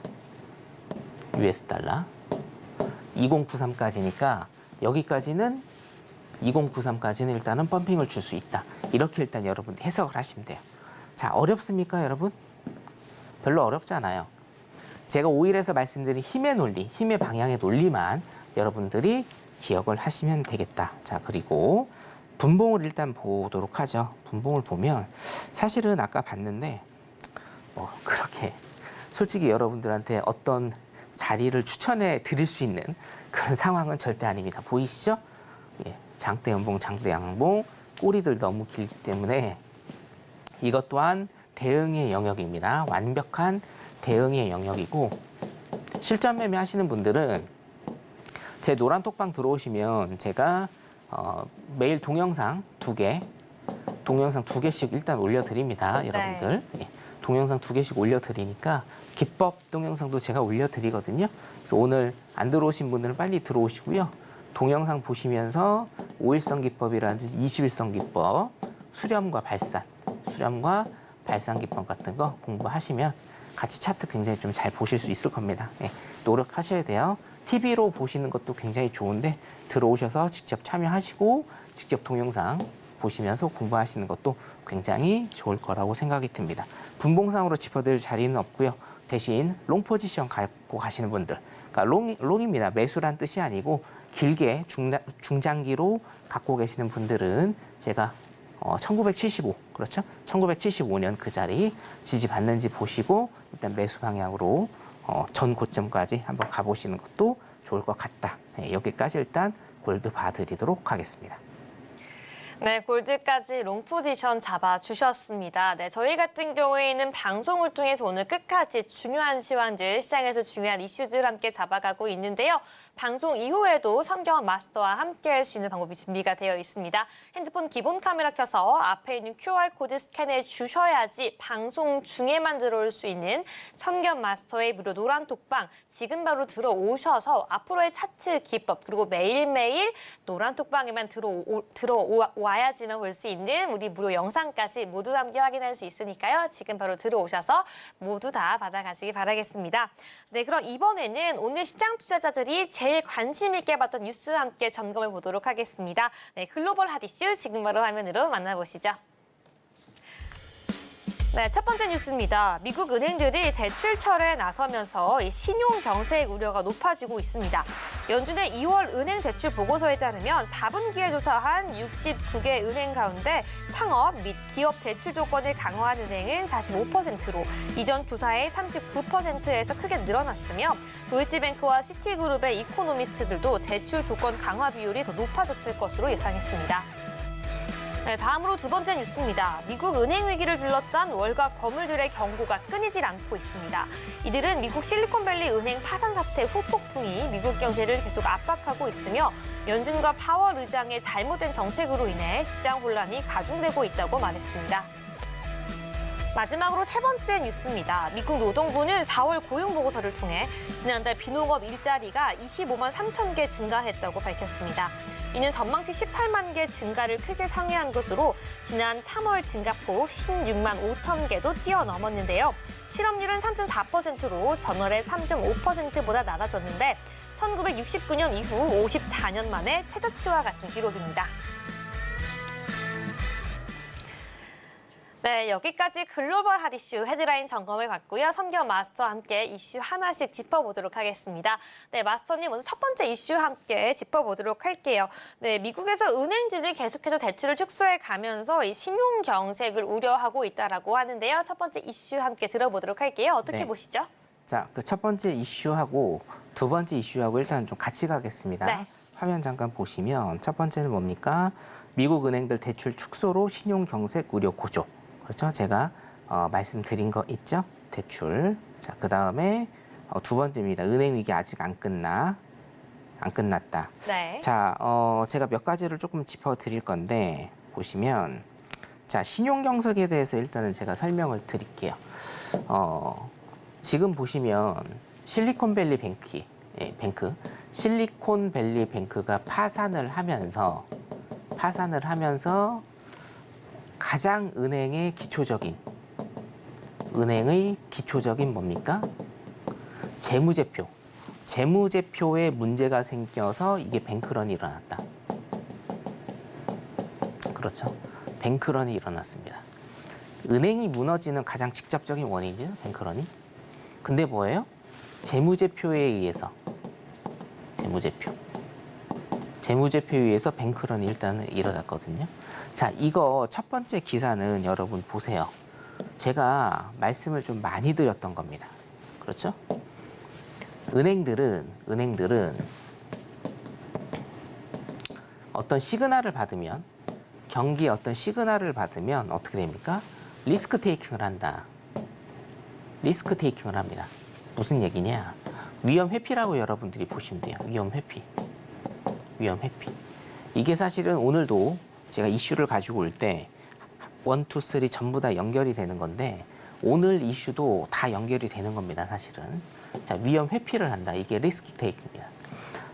US 달러. 2093까지니까 여기까지는 2093까지는 일단은 펌핑을 줄 수 있다. 이렇게 일단 여러분 해석을 하시면 돼요. 자, 어렵습니까, 여러분? 별로 어렵지 않아요. 제가 5일에서 말씀드린 힘의 논리, 힘의 방향의 논리만 여러분들이 기억을 하시면 되겠다. 자, 그리고 분봉을 일단 보도록 하죠. 분봉을 보면 사실은 아까 봤는데 뭐 그렇게 솔직히 여러분들한테 어떤 자리를 추천해 드릴 수 있는 그런 상황은 절대 아닙니다. 보이시죠? 예, 장대 연봉, 장대 양봉, 꼬리들 너무 길기 때문에 이것 또한 대응의 영역입니다. 완벽한 대응의 영역이고 실전 매매 하시는 분들은 제 노란 톡방 들어오시면 제가 매일 동영상 2개, 동영상 2개씩 일단 올려드립니다, 여러분들. 예, 동영상 2개씩 올려드리니까 기법 동영상도 제가 올려드리거든요. 그래서 오늘 안 들어오신 분들은 빨리 들어오시고요. 동영상 보시면서 5일선 기법이라든지 21선 기법, 수렴과 발산 기법 같은 거 공부하시면 같이 차트 굉장히 좀 잘 보실 수 있을 겁니다. 예, 노력하셔야 돼요. TV로 보시는 것도 굉장히 좋은데 들어오셔서 직접 참여하시고 직접 동영상 보시면서 공부하시는 것도 굉장히 좋을 거라고 생각이 듭니다. 분봉상으로 짚어드릴 자리는 없고요. 대신 롱 포지션 갖고 가시는 분들, 그러니까 롱입니다. 매수란 뜻이 아니고 길게 중장기로 갖고 계시는 분들은 제가 1975, 그렇죠? 1975년 그 자리 지지받는지 보시고 일단 매수 방향으로 전 고점까지 한번 가보시는 것도 좋을 것 같다. 네, 여기까지 일단 골드 봐드리도록 하겠습니다. 네, 골드까지 롱 포지션 잡아주셨습니다. 네, 저희 같은 경우에는 방송을 통해서 오늘 끝까지 중요한 시황들, 시장에서 중요한 이슈들 함께 잡아가고 있는데요. 방송 이후에도 선경 마스터와 함께 할 수 있는 방법이 준비가 되어 있습니다. 핸드폰 기본 카메라 켜서 앞에 있는 QR코드 스캔해 주셔야지 방송 중에만 들어올 수 있는 선경 마스터의 무료 노란 톡방 지금 바로 들어오셔서 앞으로의 차트 기법 그리고 매일매일 노란 톡방에만 들어와야지만 볼 수 있는 우리 무료 영상까지 모두 함께 확인할 수 있으니까요. 지금 바로 들어오셔서 모두 다 받아가시기 바라겠습니다. 네, 그럼 이번에는 오늘 시장 투자자들이 제일 관심 있게 봤던 뉴스 함께 점검해 보도록 하겠습니다. 네, 글로벌 핫 이슈 지금 바로 화면으로 만나보시죠. 네, 첫 번째 뉴스입니다. 미국 은행들이 대출철에 나서면서 신용 경색 우려가 높아지고 있습니다. 연준의 2월 은행 대출 보고서에 따르면 4분기에 조사한 69개 은행 가운데 상업 및 기업 대출 조건을 강화한 은행은 45%로 이전 조사의 39%에서 크게 늘어났으며 도이치뱅크와 시티그룹의 이코노미스트들도 대출 조건 강화 비율이 더 높아졌을 것으로 예상했습니다. 네, 다음으로 두 번째 뉴스입니다. 미국 은행 위기를 둘러싼 월가 거물들의 경고가 끊이질 않고 있습니다. 이들은 미국 실리콘밸리 은행 파산 사태 후폭풍이 미국 경제를 계속 압박하고 있으며 연준과 파월 의장의 잘못된 정책으로 인해 시장 혼란이 가중되고 있다고 말했습니다. 마지막으로 세 번째 뉴스입니다. 미국 노동부는 4월 고용보고서를 통해 지난달 비농업 일자리가 25만 3천 개 증가했다고 밝혔습니다. 이는 전망치 18만 개 증가를 크게 상회한 것으로 지난 3월 증가폭 16만 5천 개도 뛰어넘었는데요. 실업률은 3.4%로 전월의 3.5%보다 낮아졌는데 1969년 이후 54년 만에 최저치와 같은 기록입니다. 네, 여기까지 글로벌 핫 이슈 헤드라인 점검을 봤고요. 선경 마스터와 함께 이슈 하나씩 짚어보도록 하겠습니다. 네, 마스터님 오늘 첫 번째 이슈 함께 짚어보도록 할게요. 네, 미국에서 은행들이 계속해서 대출을 축소해 가면서 이 신용 경색을 우려하고 있다라고 하는데요. 첫 번째 이슈 함께 들어보도록 할게요. 어떻게 네. 보시죠? 자, 그 첫 번째 이슈하고 두 번째 이슈하고 일단 좀 같이 가겠습니다. 네. 화면 잠깐 보시면 첫 번째는 뭡니까? 미국 은행들 대출 축소로 신용 경색 우려 고조. 그렇죠? 제가 말씀드린 거 있죠? 대출. 자, 그 다음에 두 번째입니다. 은행 위기 아직 안 끝났다. 네. 자, 제가 몇 가지를 조금 짚어드릴 건데 보시면 자, 신용 경색에 대해서 일단은 제가 설명을 드릴게요. 지금 보시면 실리콘밸리 뱅크, 실리콘밸리 뱅크가 파산을 하면서 가장 은행의 기초적인 뭡니까? 재무제표에 문제가 생겨서 이게 뱅크런이 일어났다. 그렇죠? 뱅크런이 일어났습니다. 은행이 무너지는 가장 직접적인 원인이죠, 뱅크런이. 근데 뭐예요? 재무제표에 의해서 재무제표에 의해서 뱅크런이 일단은 일어났거든요. 자, 이거 첫 번째 기사는 여러분 보세요. 제가 말씀을 좀 많이 드렸던 겁니다. 그렇죠? 은행들은 어떤 시그널을 받으면 경기에 어떤 시그널을 받으면 어떻게 됩니까? 리스크 테이킹을 한다. 리스크 테이킹을 합니다. 무슨 얘기냐? 위험 회피라고 여러분들이 보시면 돼요. 위험 회피. 이게 사실은 오늘도 제가 이슈를 가지고 올 때 1, 2, 3 전부 다 연결이 되는 건데 오늘 이슈도 다 연결이 되는 겁니다, 사실은. 자, 위험 회피를 한다. 이게 리스크 테이크입니다.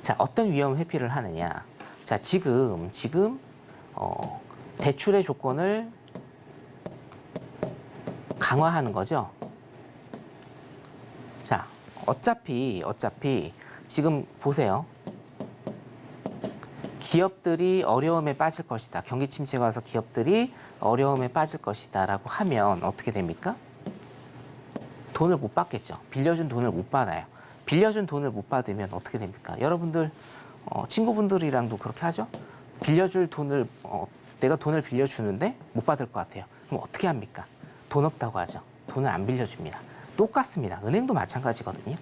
자, 어떤 위험 회피를 하느냐. 자, 지금 대출의 조건을 강화하는 거죠. 자, 어차피 지금 보세요. 기업들이 어려움에 빠질 것이다. 경기 침체가 와서 기업들이 어려움에 빠질 것이다라고 하면 어떻게 됩니까? 돈을 못 받겠죠. 빌려준 돈을 못 받아요. 빌려준 돈을 못 받으면 어떻게 됩니까? 여러분들 친구분들이랑도 그렇게 하죠. 빌려줄 돈을 내가 돈을 빌려주는데 못 받을 것 같아요. 그럼 어떻게 합니까? 돈 없다고 하죠. 돈을 안 빌려줍니다. 똑같습니다. 은행도 마찬가지거든요.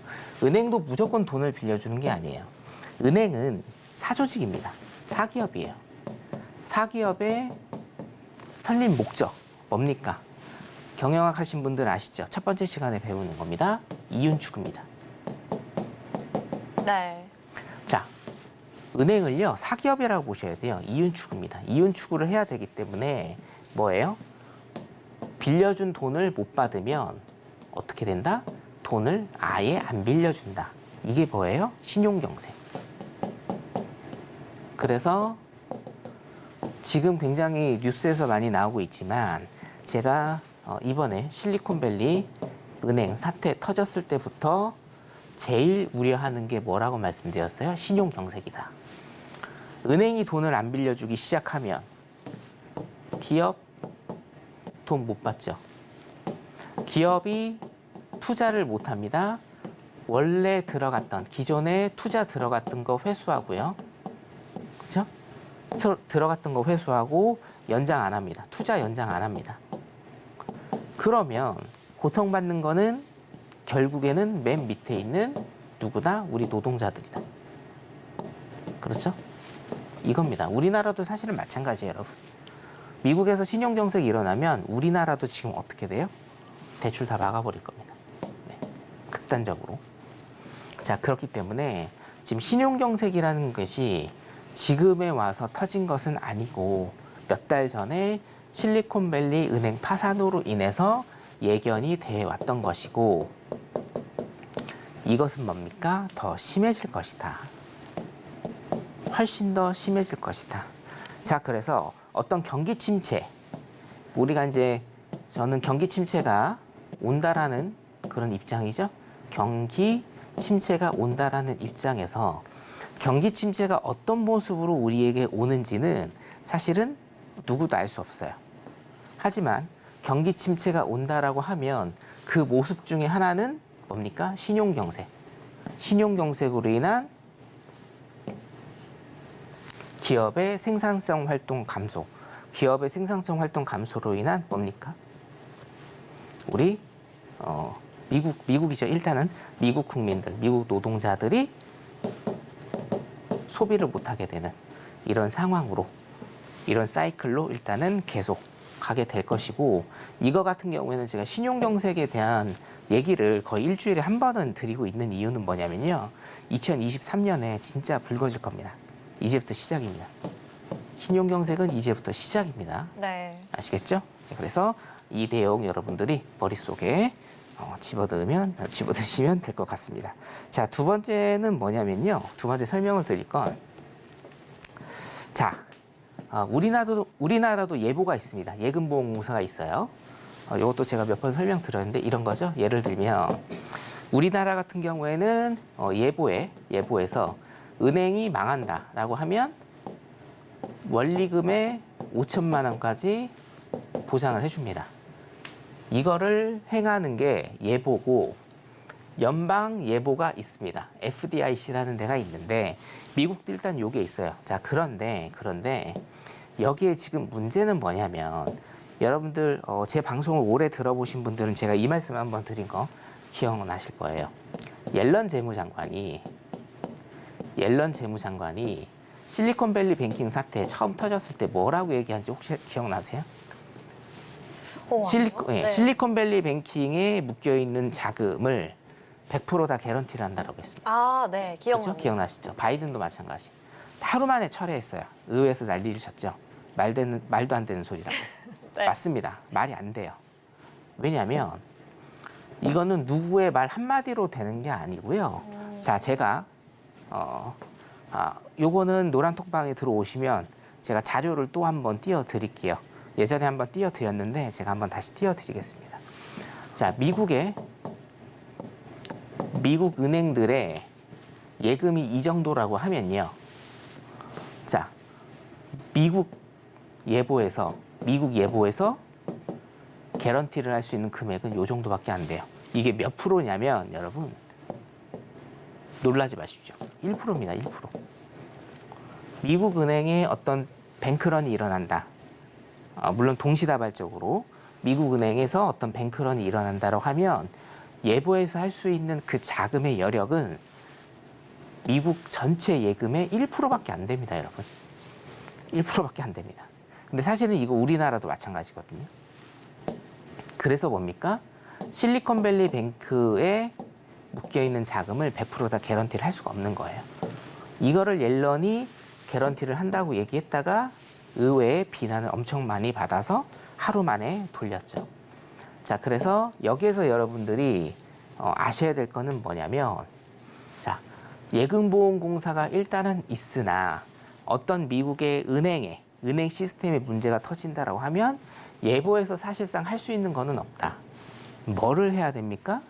은행도 무조건 돈을 빌려주는 게 아니에요. 은행은 사조직입니다. 사기업이에요. 사기업의 설립 목적 뭡니까? 경영학 하신 분들 아시죠? 첫 번째 시간에 배우는 겁니다. 이윤 추구입니다. 네. 자, 은행을요 사기업이라고 보셔야 돼요. 이윤 추구입니다. 이윤 추구를 해야 되기 때문에 뭐예요? 빌려준 돈을 못 받으면 어떻게 된다? 돈을 아예 안 빌려준다. 이게 뭐예요? 신용경색. 그래서 지금 굉장히 뉴스에서 많이 나오고 있지만 제가 이번에 실리콘밸리 은행 사태 터졌을 때부터 제일 우려하는 게 뭐라고 말씀드렸어요? 신용경색이다. 은행이 돈을 안 빌려주기 시작하면 기업 돈 못 받죠. 기업이 투자를 못 합니다. 원래 들어갔던 기존에 투자 들어갔던 거 회수하고요. 그렇죠? 들어갔던 거 회수하고 연장 안 합니다. 투자 연장 안 합니다. 그러면 고통받는 거는 결국에는 맨 밑에 있는 누구다? 우리 노동자들이다. 그렇죠? 이겁니다. 우리나라도 사실은 마찬가지예요, 여러분. 미국에서 신용경색이 일어나면 우리나라도 지금 어떻게 돼요? 대출 다 막아버릴 겁니다. 네. 극단적으로. 자, 그렇기 때문에 지금 신용경색이라는 것이 지금에 와서 터진 것은 아니고 몇 달 전에 실리콘밸리 은행 파산으로 인해서 예견이 돼 왔던 것이고 이것은 뭡니까? 더 심해질 것이다. 훨씬 더 심해질 것이다. 자, 그래서 어떤 경기 침체, 우리가 이제 저는 경기 침체가 온다라는 그런 입장이죠. 경기 침체가 온다라는 입장에서 경기 침체가 어떤 모습으로 우리에게 오는지는 사실은 누구도 알 수 없어요. 하지만 경기 침체가 온다라고 하면 그 모습 중에 하나는 뭡니까? 신용경색. 신용경색으로 인한 기업의 생산성 활동 감소. 기업의 생산성 활동 감소로 인한 뭡니까? 우리 미국이죠. 일단은 미국 국민들, 미국 노동자들이 소비를 못하게 되는 이런 상황으로, 이런 사이클로 일단은 계속 가게 될 것이고, 이거 같은 경우에는 제가 신용경색에 대한 얘기를 거의 일주일에 한 번은 드리고 있는 이유는 뭐냐면요. 2023년에 진짜 불거질 겁니다. 이제부터 시작입니다. 신용경색은 이제부터 시작입니다. 네. 아시겠죠? 그래서 이 내용 여러분들이 머릿속에 집어드시면 될 것 같습니다. 자, 두 번째는 뭐냐면요. 두 번째 설명을 드릴 건, 자, 우리나라도 예보가 있습니다. 예금보험공사가 있어요. 이것도 제가 몇 번 설명드렸는데 이런 거죠. 예를 들면 우리나라 같은 경우에는 예보에서 은행이 망한다라고 하면 원리금의 5천만 원까지 보장을 해줍니다. 이거를 행하는 게 예보고 연방 예보가 있습니다. FDIC라는 데가 있는데 미국도 일단 요게 있어요. 자, 그런데 여기에 지금 문제는 뭐냐면 여러분들 제 방송을 오래 들어보신 분들은 제가 이 말씀 한번 드린 거 기억나실 거예요. 옐런 재무장관이 실리콘밸리 뱅킹 사태 처음 터졌을 때 뭐라고 얘기한지 혹시 기억나세요? 실리콘밸리 뱅킹에 묶여있는 자금을 100% 다 개런티를 한다고 했습니다. 아, 네. 그렇죠? 기억나시죠? 바이든도 마찬가지. 하루 만에 철회했어요. 의회에서 난리를 쳤죠. 말도 안 되는 소리라고. 네. 맞습니다. 말이 안 돼요. 왜냐하면 이거는 누구의 말 한마디로 되는 게 아니고요. 자, 제가 요거는 노란톡방에 들어오시면 제가 자료를 또 한번 띄워드릴게요. 예전에 한번 띄워드렸는데 제가 한번 다시 띄워드리겠습니다. 자, 미국 은행들의 예금이 이 정도라고 하면요. 자, 미국 예보에서 개런티를 할 수 있는 금액은 요 정도밖에 안 돼요. 이게 몇 프로냐면 여러분 놀라지 마십시오. 1%입니다. 1%. 미국 은행에 어떤 뱅크런이 일어난다. 물론 동시다발적으로 미국 은행에서 어떤 뱅크런이 일어난다고 하면 예보에서 할 수 있는 그 자금의 여력은 미국 전체 예금의 1%밖에 안 됩니다, 여러분. 1%밖에 안 됩니다. 근데 사실은 이거 우리나라도 마찬가지거든요. 그래서 뭡니까? 실리콘밸리 뱅크에 묶여있는 자금을 100% 다 개런티를 할 수가 없는 거예요. 이거를 옐런이 개런티를 한다고 얘기했다가 의회의 비난을 엄청 많이 받아서 하루 만에 돌렸죠. 자, 그래서 여기에서 여러분들이 아셔야 될 거는 뭐냐면, 자, 예금보험공사가 일단은 있으나 어떤 미국의 은행 시스템에 문제가 터진다라고 하면 예보에서 사실상 할 수 있는 거는 없다. 뭐를 해야 됩니까?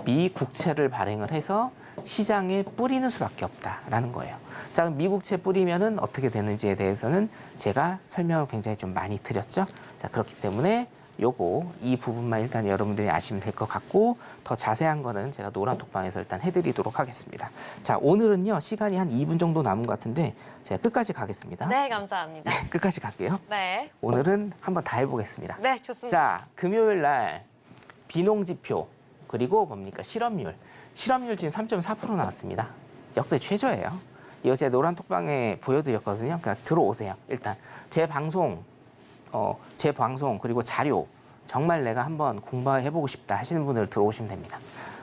미국채를 발행을 해서 시장에 뿌리는 수밖에 없다라는 거예요. 자, 그럼 미국채 뿌리면은 어떻게 되는지에 대해서는 제가 설명을 굉장히 좀 많이 드렸죠. 자, 그렇기 때문에 이 부분만 일단 여러분들이 아시면 될 것 같고 더 자세한 거는 제가 노란톡방에서 일단 해드리도록 하겠습니다. 자, 오늘은요 시간이 한 2분 정도 남은 것 같은데 제가 끝까지 가겠습니다. 네, 감사합니다. 끝까지 갈게요. 네. 오늘은 한번 다 해보겠습니다. 네, 좋습니다. 자, 금요일 날 비농지표 그리고 뭡니까 실업률 지금 3.4% 나왔습니다. 역대 최저예요. 이거 제가 노란톡방에 보여드렸거든요. 그러니까 들어오세요. 일단 제 방송 그리고 자료 정말 내가 한번 공부해보고 싶다 하시는 분들 들어오시면 됩니다.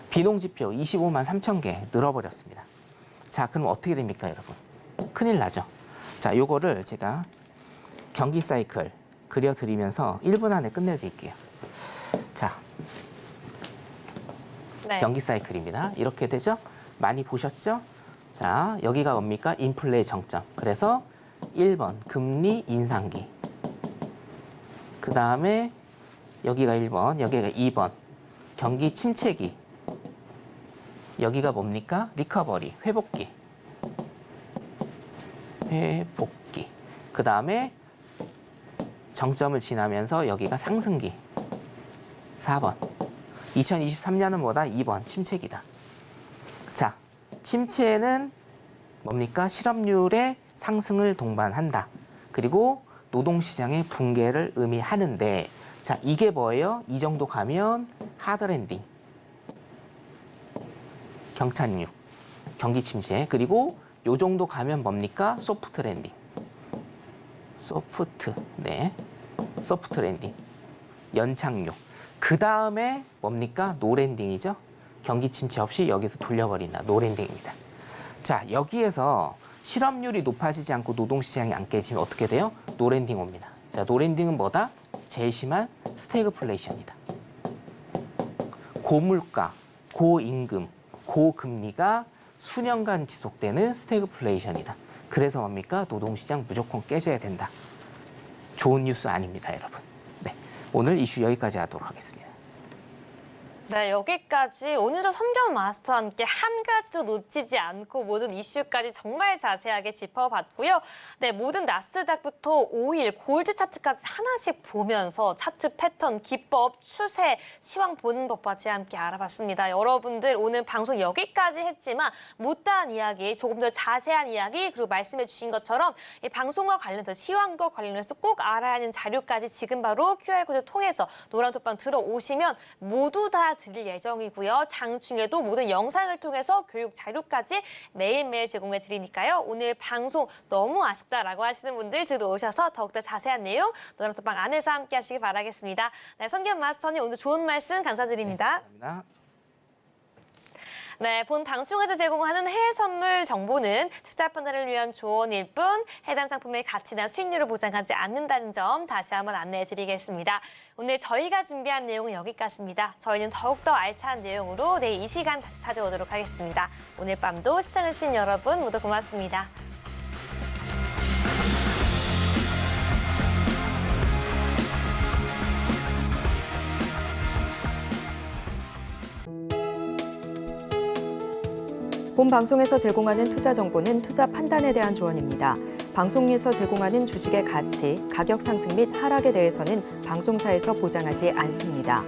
비농지표 25만 3천 개 늘어버렸습니다. 자, 그럼 어떻게 됩니까, 여러분? 큰일 나죠. 자, 요거를 제가 경기 사이클 그려드리면서 1분 안에 끝내드릴게요. 자, 네. 경기 사이클입니다. 이렇게 되죠? 많이 보셨죠? 자, 여기가 뭡니까? 인플레의 정점. 그래서 1번 금리 인상기. 그 다음에 여기가 1번, 여기가 2번 경기 침체기. 여기가 뭡니까? 리커버리, 회복기. 그 다음에 정점을 지나면서 여기가 상승기. 4번. 2023년은 뭐다? 2번, 침체기다. 자, 침체는 뭡니까? 실업률의 상승을 동반한다. 그리고 노동시장의 붕괴를 의미하는데, 자, 이게 뭐예요? 이 정도 가면 하드랜딩, 경착륙, 경기 침체. 그리고 요 정도 가면 뭡니까? 소프트 랜딩. 소프트 랜딩. 연착륙. 그 다음에 뭡니까? 노랜딩이죠. 경기 침체 없이 여기서 돌려버린다. 노랜딩입니다. 자, 여기에서 실업률이 높아지지 않고 노동시장이 안 깨지면 어떻게 돼요? 노랜딩 옵니다. 자, 노랜딩은 뭐다? 제일 심한 스태그플레이션이다. 고물가, 고임금, 고금리가 수년간 지속되는 스태그플레이션이다. 그래서 뭡니까? 노동시장 무조건 깨져야 된다. 좋은 뉴스 아닙니다, 여러분. 네, 오늘 이슈 여기까지 하도록 하겠습니다. 네, 여기까지 오늘도 선경 마스터와 함께 한 가지도 놓치지 않고 모든 이슈까지 정말 자세하게 짚어봤고요. 네, 모든 나스닥부터 오일, 골드 차트까지 하나씩 보면서 차트 패턴, 기법, 추세, 시황 보는 법까지 함께 알아봤습니다. 여러분들 오늘 방송 여기까지 했지만 못다한 이야기, 조금 더 자세한 이야기, 그리고 말씀해 주신 것처럼 이 방송과 관련해서 시황과 관련해서 꼭 알아야 하는 자료까지 지금 바로 QR코드 통해서 노란톡방 들어오시면 모두 다 드릴 예정이고요. 장중에도 모든 영상을 통해서 교육 자료까지 매일매일 제공해 드리니까요. 오늘 방송 너무 아쉽다라고 하시는 분들 들어오셔서 더욱더 자세한 내용 노란톡방 안에서 함께 하시길 바라겠습니다. 네, 선경 마스터님 오늘 좋은 말씀 감사드립니다. 감사합니다. 네, 본 방송에서 제공하는 해외 선물 정보는 투자 판단을 위한 조언일 뿐 해당 상품의 가치나 수익률을 보장하지 않는다는 점 다시 한번 안내해 드리겠습니다. 오늘 저희가 준비한 내용은 여기까지입니다. 저희는 더욱더 알찬 내용으로 내일 이 시간 다시 찾아오도록 하겠습니다. 오늘 밤도 시청해주신 여러분 모두 고맙습니다. 본 방송에서 제공하는 투자 정보는 투자 판단에 대한 조언입니다. 방송에서 제공하는 주식의 가치, 가격 상승 및 하락에 대해서는 방송사에서 보장하지 않습니다.